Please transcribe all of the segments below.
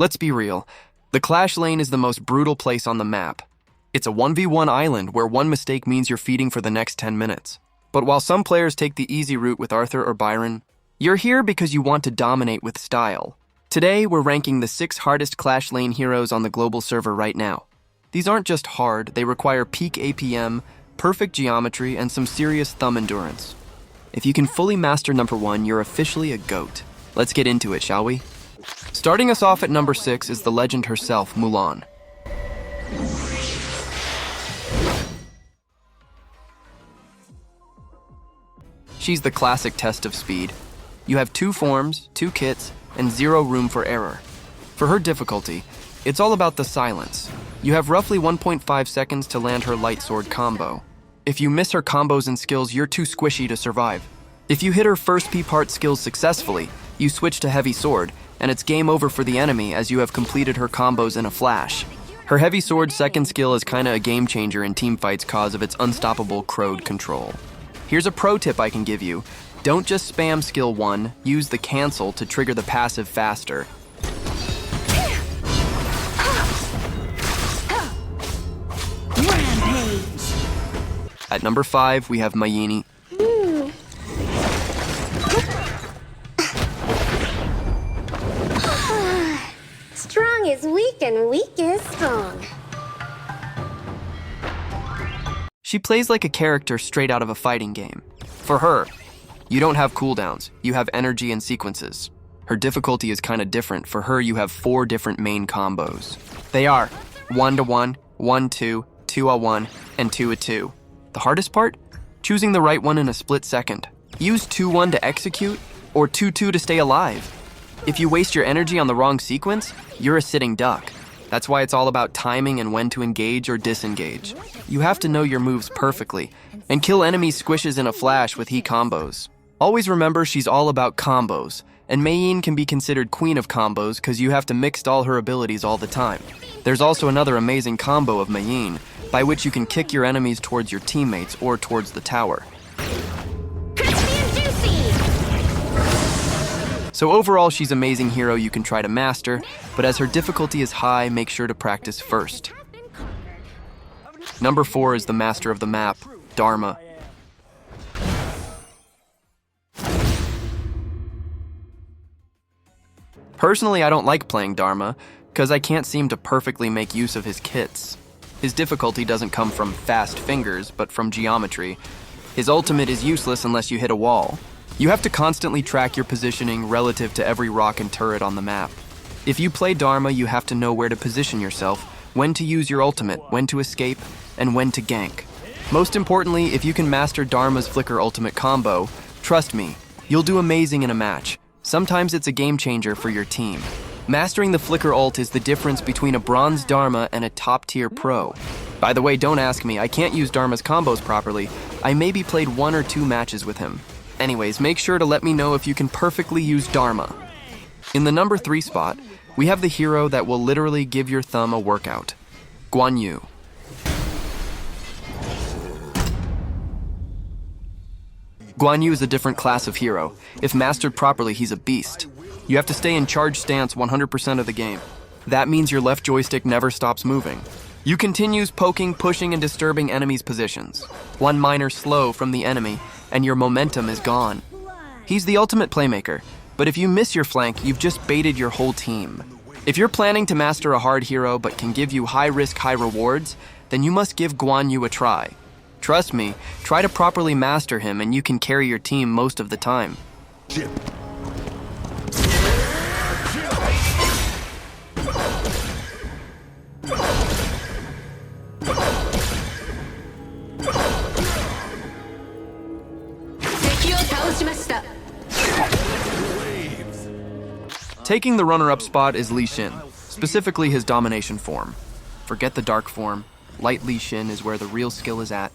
Let's be real. The Clash Lane is the most brutal place on the map. It's a 1v1 island where one mistake means you're feeding for the next 10 minutes. But while some players take the easy route with Arthur or Byron, you're here because you want to dominate with style. Today, we're ranking the 6 hardest Clash Lane heroes on the global server right now. These aren't just hard, they require peak APM, perfect geometry, and some serious thumb endurance. If you can fully master number 1, you're officially a GOAT. Let's get into it, shall we? Starting us off at number 6 is the legend herself, Mulan. She's the classic test of speed. You have 2 forms, 2 kits, and 0 room for error. For her difficulty, it's all about the silence. You have roughly 1.5 seconds to land her light sword combo. If you miss her combos and skills, you're too squishy to survive. If you hit her first P-part skills successfully, you switch to heavy sword, and it's game over for the enemy as you have completed her combos in a flash. Her heavy sword second skill is kinda a game changer in teamfights cause of its unstoppable crowd control. Here's a pro tip I can give you. Don't just spam skill 1, use the cancel to trigger the passive faster. Rampage. At number 5, we have Mayene. Strong is weak and weak is strong. She plays like a character straight out of a fighting game. For her, you don't have cooldowns, you have energy and sequences. Her difficulty is kinda different. For her, you have 4 different main combos. They are 1-1, 1-2, 2-1, and 2-2. The hardest part? Choosing the right one in a split second. Use 2-1 to execute, or 2-2 to stay alive. If you waste your energy on the wrong sequence, you're a sitting duck. That's why it's all about timing and when to engage or disengage. You have to know your moves perfectly, and kill enemy squishes in a flash with he combos. Always remember she's all about combos, and Mayene can be considered queen of combos because you have to mix all her abilities all the time. There's also another amazing combo of Mayene, by which you can kick your enemies towards your teammates or towards the tower. So overall, she's an amazing hero you can try to master, but as her difficulty is high, make sure to practice first. Number 4 is the master of the map, Dharma. Personally, I don't like playing Dharma, because I can't seem to perfectly make use of his kits. His difficulty doesn't come from fast fingers, but from geometry. His ultimate is useless unless you hit a wall. You have to constantly track your positioning relative to every rock and turret on the map. If you play Dharma, you have to know where to position yourself, when to use your ultimate, when to escape, and when to gank. Most importantly, if you can master Dharma's flicker ultimate combo, trust me, you'll do amazing in a match. Sometimes it's a game changer for your team. Mastering the flicker ult is the difference between a bronze Dharma and a top-tier pro. By the way, don't ask me, I can't use Dharma's combos properly. I maybe played 1 or 2 matches with him. Anyways, make sure to let me know if you can perfectly use Dharma. In the number 3 spot, we have the hero that will literally give your thumb a workout, Guan Yu. Guan Yu is a different class of hero. If mastered properly, he's a beast. You have to stay in charge stance 100% of the game. That means your left joystick never stops moving. You continues poking, pushing, and disturbing enemies' positions. One minor slow from the enemy, and your momentum is gone. He's the ultimate playmaker, but if you miss your flank, you've just baited your whole team. If you're planning to master a hard hero but can give you high risk, high rewards, then you must give Guan Yu a try. Trust me, try to properly master him and you can carry your team most of the time. Taking the runner-up spot is Li Xin, specifically his domination form. Forget the dark form, light Li Xin is where the real skill is at.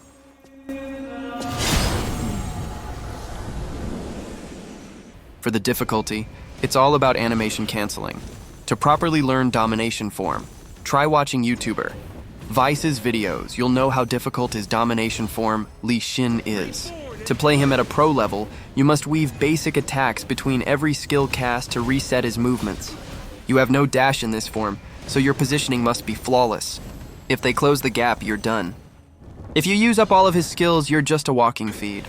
For the difficulty, it's all about animation canceling. To properly learn domination form, try watching YouTuber Vice's videos. You'll know how difficult his domination form, Li Xin, is. To play him at a pro level, you must weave basic attacks between every skill cast to reset his movements. You have no dash in this form, so your positioning must be flawless. If they close the gap, you're done. If you use up all of his skills, you're just a walking feed.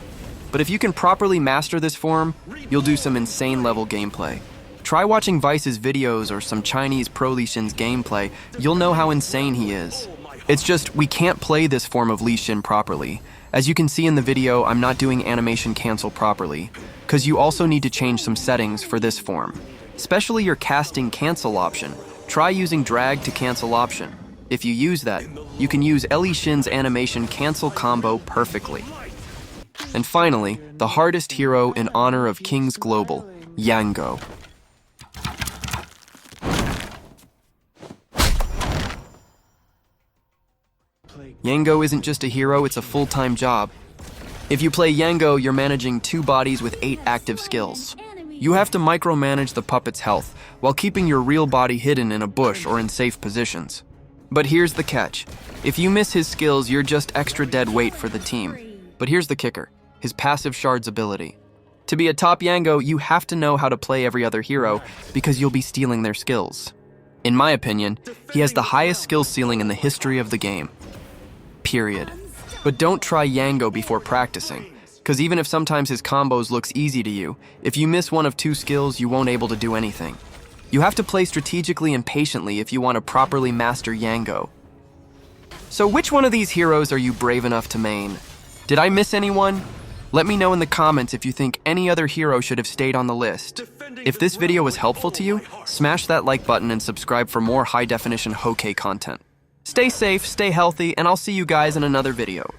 But if you can properly master this form, you'll do some insane level gameplay. Try watching Vice's videos or some Chinese Pro Li Shin's gameplay, you'll know how insane he is. It's just, we can't play this form of Li Shin properly. As you can see in the video, I'm not doing animation cancel properly, because you also need to change some settings for this form. Especially your casting cancel option. Try using drag to cancel option. If you use that, you can use Li Shin's animation cancel combo perfectly. And finally, the hardest hero in honor of King's Global, Yango. Yango isn't just a hero, it's a full-time job. If you play Yango, you're managing 2 bodies with 8 active skills. You have to micromanage the puppet's health, while keeping your real body hidden in a bush or in safe positions. But here's the catch. If you miss his skills, you're just extra dead weight for the team. But here's the kicker, his passive shard's ability. To be a top Yango, you have to know how to play every other hero, because you'll be stealing their skills. In my opinion, he has the highest skill ceiling in the history of the game. Period. But don't try Yango before practicing, because even if sometimes his combos looks easy to you, if you miss one of 2 skills, you won't able to do anything. You have to play strategically and patiently if you want to properly master Yango. So which one of these heroes are you brave enough to main? Did I miss anyone? Let me know in the comments if you think any other hero should have stayed on the list. If this video was helpful to you, smash that like button and subscribe for more high-definition Hokey content. Stay safe, stay healthy, and I'll see you guys in another video.